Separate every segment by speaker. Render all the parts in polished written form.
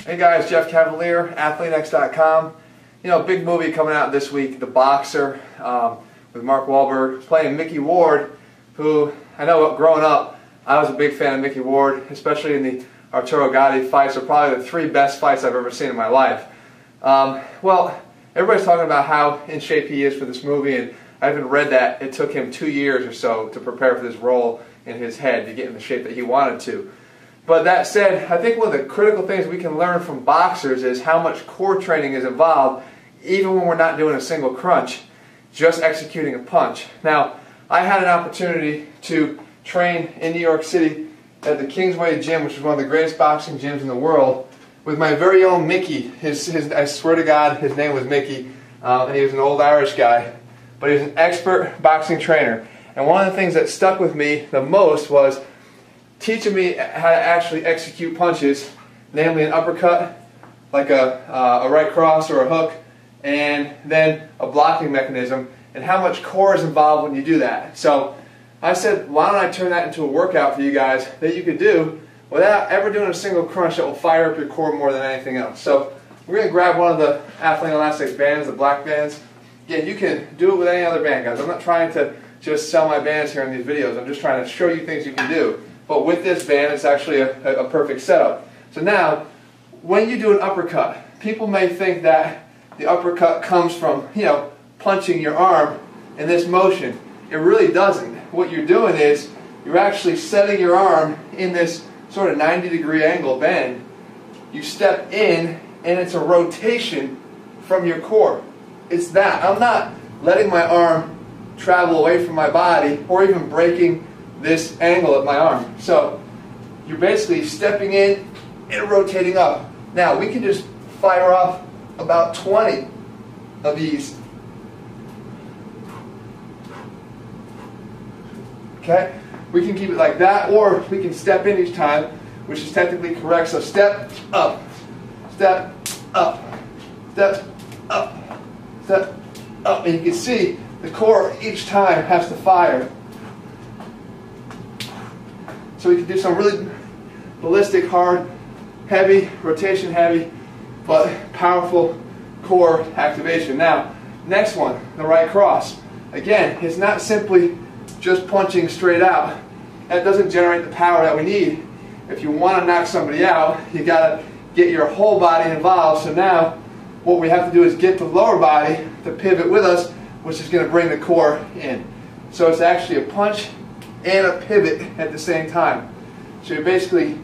Speaker 1: Hey guys, Jeff Cavaliere, AthleanX.com. You know, big movie coming out this week, The Boxer, with Mark Wahlberg playing Mickey Ward, who I know growing up, I was a big fan of Mickey Ward, especially in the Arturo Gatti fights. Are probably the 3 best fights I've ever seen in my life. Well, everybody's talking about how in shape he is for this movie, and I even read that it took him 2 years or so to prepare for this role in his head to get in the shape that he wanted to. But that said, I think one of the critical things we can learn from boxers is how much core training is involved, even when we're not doing a single crunch, just executing a punch. Now, I had an opportunity to train in New York City at the Kingsway Gym, which is one of the greatest boxing gyms in the world, with my very own Mickey. I swear to God, his name was Mickey, and he was an old Irish guy. But he was an expert boxing trainer. And one of the things that stuck with me the most was teaching me how to actually execute punches, namely an uppercut, like a right cross or a hook, and then a blocking mechanism, and how much core is involved when you do that. So I said, why don't I turn that into a workout for you guys that you could do without ever doing a single crunch that will fire up your core more than anything else. So we're going to grab one of the Athlean Elastics bands, the black bands. Again, you can do it with any other band, guys. I'm not trying to just sell my bands here in these videos. I'm just trying to show you things you can do. But with this band, it's actually a perfect setup. So now, when you do an uppercut, people may think that the uppercut comes from, punching your arm in this motion. It really doesn't. What you're doing is, you're actually setting your arm in this sort of 90-degree angle bend. You step in, and it's a rotation from your core. It's that. I'm not letting my arm travel away from my body, or even breaking this angle of my arm. So you're basically stepping in and rotating up. Now we can just fire off about 20 of these. Okay? We can keep it like that, or we can step in each time, which is technically correct. So step up, step up, step up, step up. And you can see the core each time has to fire. So we can do some really ballistic, hard, heavy, rotation heavy, but powerful core activation. Now, next one, the right cross. Again, it's not simply just punching straight out. That doesn't generate the power that we need. If you want to knock somebody out, you got to get your whole body involved. So now, what we have to do is get the lower body to pivot with us, which is going to bring the core in. So it's actually a punch and a pivot at the same time. So you basically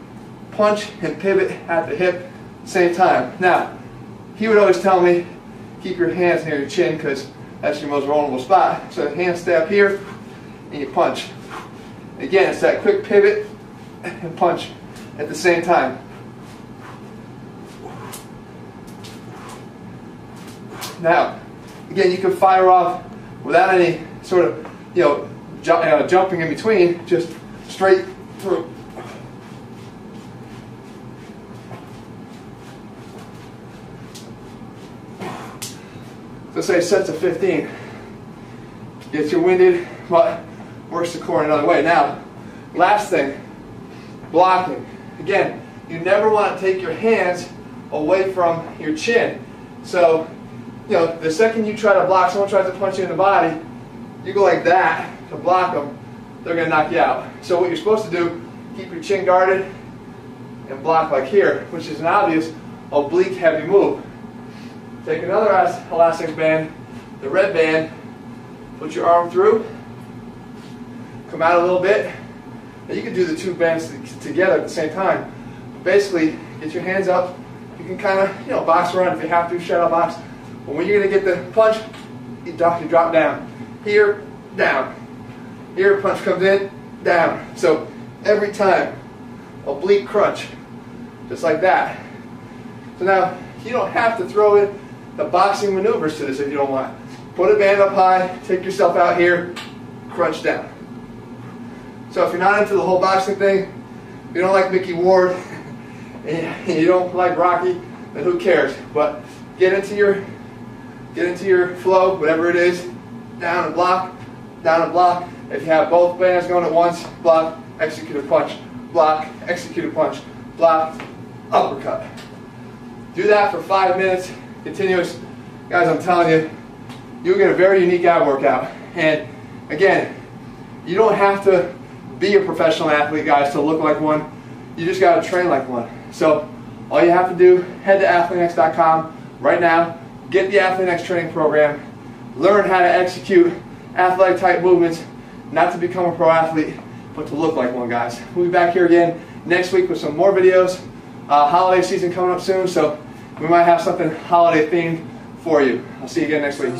Speaker 1: punch and pivot at the hip at the same time. Now, he would always tell me, keep your hands near your chin because that's your most vulnerable spot. So the hands stay up here and you punch. Again, it's that quick pivot and punch at the same time. Now, again, you can fire off without any sort of, jumping in between, just straight through. Let's say sets of 15. Gets you winded, but works the core another way. Now, last thing, blocking. Again, you never want to take your hands away from your chin. So, the second you try to block, someone tries to punch you in the body, you go like that to block them, they're going to knock you out. So what you're supposed to do, keep your chin guarded and block like here, which is an obvious oblique heavy move. Take another elastics band, the red band, put your arm through, come out a little bit. Now you can do the 2 bands together at the same time. But basically, get your hands up. You can kind of, box around if you have to, shadow box. But when you're going to get the punch, you drop down. Here, down. Here, punch comes in, down. So every time. Oblique crunch, just like that. So now, you don't have to throw in the boxing maneuvers to this if you don't want. Put a band up high, take yourself out here, crunch down. So if you're not into the whole boxing thing, if you don't like Mickey Ward, and you don't like Rocky, then who cares? But get into your flow, whatever it is. Down and block, down and block. If you have both bands going at once, block, execute a punch, block, execute a punch, block, uppercut. Do that for 5 minutes, continuous. Guys, I'm telling you, you'll get a very unique ab workout. And again, you don't have to be a professional athlete, guys, to look like one. You just got to train like one. So all you have to do, head to AthleanX.com right now, get the AthleanX training program, learn how to execute athletic type movements, not to become a pro athlete, but to look like one, guys. We'll be back here again next week with some more videos. Holiday season coming up soon, so we might have something holiday themed for you. I'll see you again next week.